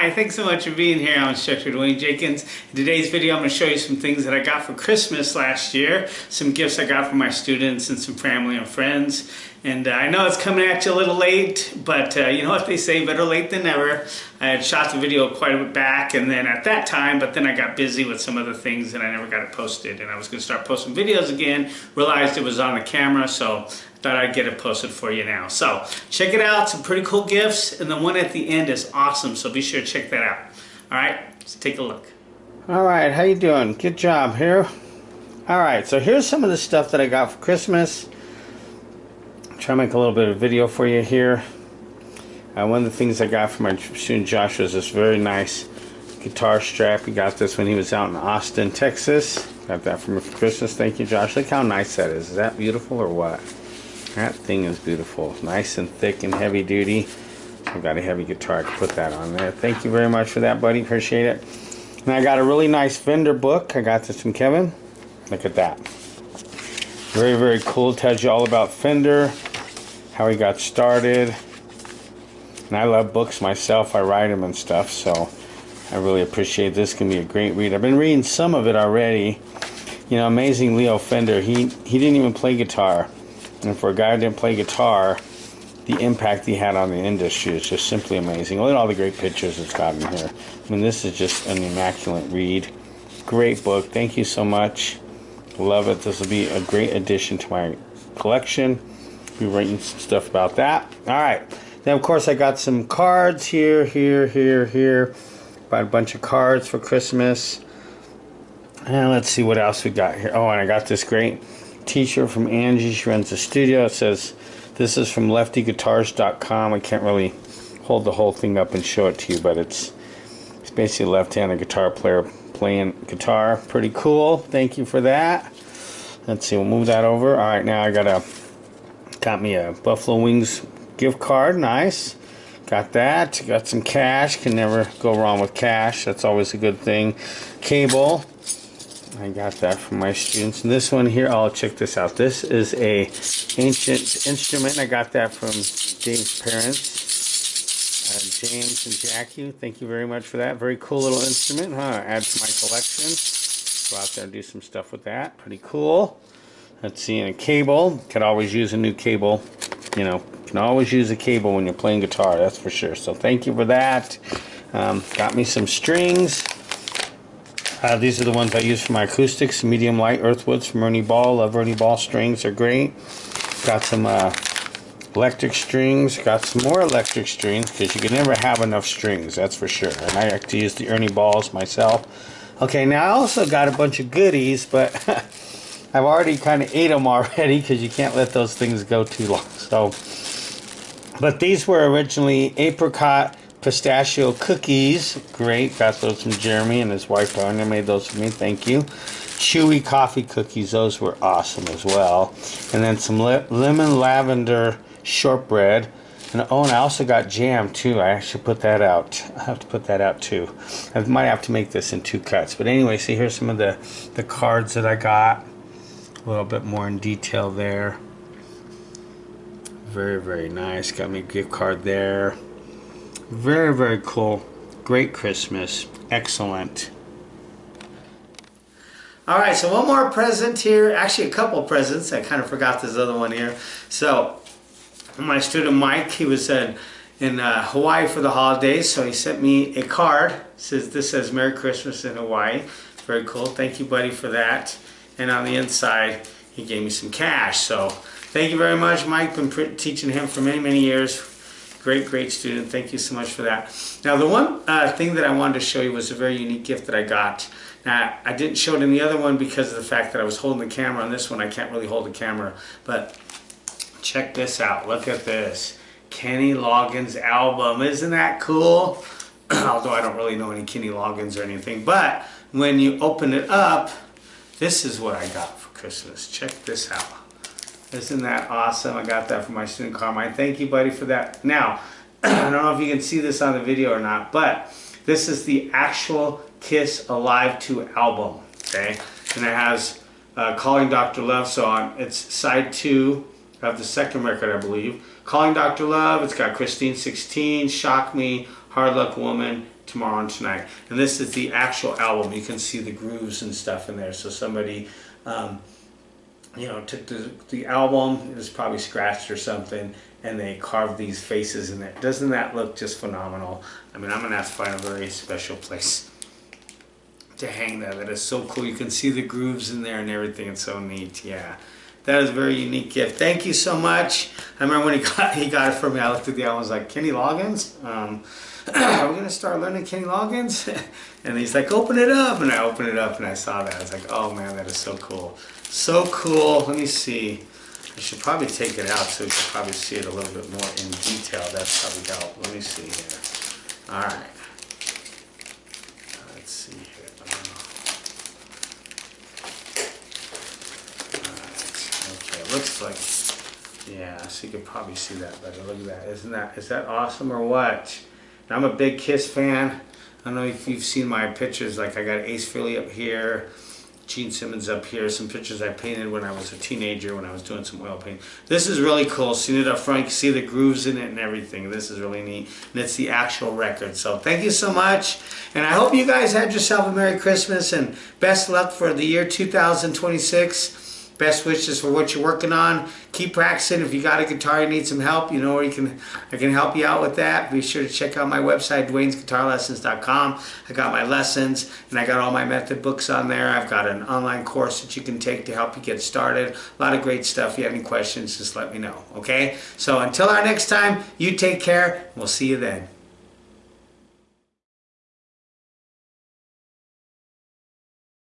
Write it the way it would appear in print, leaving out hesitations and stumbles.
Hi, thanks so much for being here. I'm Instructor Dwayne Jenkins. In today's video, I'm going to show you some things that I got for Christmas last year, some gifts I got from my students and some family and friends. And I know it's coming at you a little late, but you know what they say, better late than never. I had shot the video quite a bit back and then at that time, but then I got busy with some other things and I never got it posted. And I was going to start posting videos again, realized it was on the camera, so thought I'd get it posted for you now. So check it out, some pretty cool gifts, and the one at the end is awesome, so be sure to check that out. All right, let's take a look. All right, how you doing? Good job here. All right, so here's some of the stuff that I got for Christmas. Try to make a little bit of video for you here. One of the things I got from my student Joshua is this very nice guitar strap. He got this when he was out in Austin, Texas. Got that from him for Christmas. Thank you, Josh. Look how nice that is. Is that beautiful or what? That thing is beautiful. Nice and thick and heavy duty. I've got a heavy guitar. I can put that on there. Thank you very much for that, buddy. Appreciate it. And I got a really nice Fender book. I got this from Kevin. Look at that. Very, very cool. Tells you all about Fender, how he got started. And I love books myself. I write them and stuff, so I really appreciate this. It's going to be a great read. I've been reading some of it already. You know, amazing Leo Fender. He didn't even play guitar. And for a guy who didn't play guitar, the impact he had on the industry is just simply amazing. Look at all the great pictures it's got in here. I mean, this is just an immaculate read. Great book. Thank you so much. Love it. This will be a great addition to my collection. Be writing some stuff about that. All right. Then, of course, I got some cards here. Bought a bunch of cards for Christmas. And let's see what else we got here. Oh, and I got this great t-shirt from Angie. She runs the studio. It says, this is from leftyguitars.com. I can't really hold the whole thing up and show it to you, but it's basically a left-handed guitar player playing guitar. Pretty cool. Thank you for that. Let's see, we'll move that over. All right, now I got me a Buffalo Wings gift card. Nice. Got that. Got some cash. Can never go wrong with cash. That's always a good thing. Cable. I got that from my students. And this one here, oh, check this out. This is a ancient instrument. I got that from Dave's parents, James and Jackie. Thank you very much for that. Very cool little instrument, huh? Add to my collection. Go out there and do some stuff with that. Pretty cool. Let's see, and a cable. Could always use a new cable. You know, can always use a cable when you're playing guitar, that's for sure. So thank you for that. Got me some strings. These are the ones I use for my acoustics. Medium light earthwoods from Ernie Ball. Love Ernie Ball strings. They're great. Got some electric strings. Got some more electric strings because you can never have enough strings. That's for sure. And I like to use the Ernie Balls myself. Okay, now I also got a bunch of goodies, but I've already kind of ate them already because you can't let those things go too long. So, but these were originally apricot pistachio cookies. Great. Got those from Jeremy and his wife Tanya made those for me. Thank you. Chewy coffee cookies. Those were awesome as well. And then some lemon lavender shortbread. And oh, and I also got jam too. I actually put that out. I have to put that out too. I might have to make this in 2 cuts. But anyway, see, here's some of the cards that I got. A little bit more in detail there. Very, very nice. Got me a gift card there. Very, very cool. Great Christmas. Excellent. All right, so one more present here. Actually, a couple presents. I kind of forgot this other one here. So, my student Mike, he was in Hawaii for the holidays, so he sent me a card. This says Merry Christmas in Hawaii. Very cool. Thank you, buddy, for that. And on the inside, he gave me some cash. So, thank you very much, Mike. Been teaching him for many, many years. Great student. Thank you so much for that. Now, the one thing that I wanted to show you was a very unique gift that I got. Now, I didn't show it in the other one because of the fact that I was holding the camera. On this one, I can't really hold the camera. But check this out. Look at this. Kenny Loggins album. Isn't that cool? Although I don't really know any Kenny Loggins or anything. But when you open it up, this is what I got for Christmas. Check this out. Isn't that awesome? I got that from my student Carmine. Thank you, buddy, for that. Now, I don't know if you can see this on the video or not, but this is the actual Kiss Alive 2 album, okay? And it has Calling Dr. Love, so it's side 2 of the second record, I believe. Calling Dr. Love, it's got Christine 16, Shock Me, Hard Luck Woman, Tomorrow and Tonight. And this is the actual album. You can see the grooves and stuff in there. So somebody, you know, took the album, it was probably scratched or something, and they carved these faces in it. Doesn't that look just phenomenal? I mean, I'm going to have to find a very special place to hang that. That is so cool. You can see the grooves in there and everything. It's so neat. Yeah. That is a very unique gift. Thank you so much. I remember when he got it for me, I looked at the album, I was like, Kenny Loggins? Are we going to start learning Kenny Loggins? And he's like, open it up. And I opened it up and I saw that. I was like, oh man, that is so cool. So cool. Let me see. I should probably take it out so you can probably see it a little bit more in detail. That's probably help. Let me see here. All right. Let's see here. Okay, looks like, yeah, so you can probably see that better. Look at that. Is that awesome or what? Now, I'm a big Kiss fan. I don't know if you've seen my pictures. Like, I got Ace Frehley up here, Gene Simmons up here, some pictures I painted when I was a teenager when I was doing some oil paint. This is really cool. Seeing it up front, you can see the grooves in it and everything. This is really neat. And it's the actual record. So thank you so much. And I hope you guys had yourself a Merry Christmas and best luck for the year 2026. Best wishes for what you're working on. Keep practicing. If you got a guitar, you need some help, you know where I can help you out with that. Be sure to check out my website, dwaynesguitarlessons.com. I got my lessons and I got all my method books on there. I've got an online course that you can take to help you get started. A lot of great stuff. If you have any questions, just let me know. Okay? So until our next time, you take care. We'll see you then.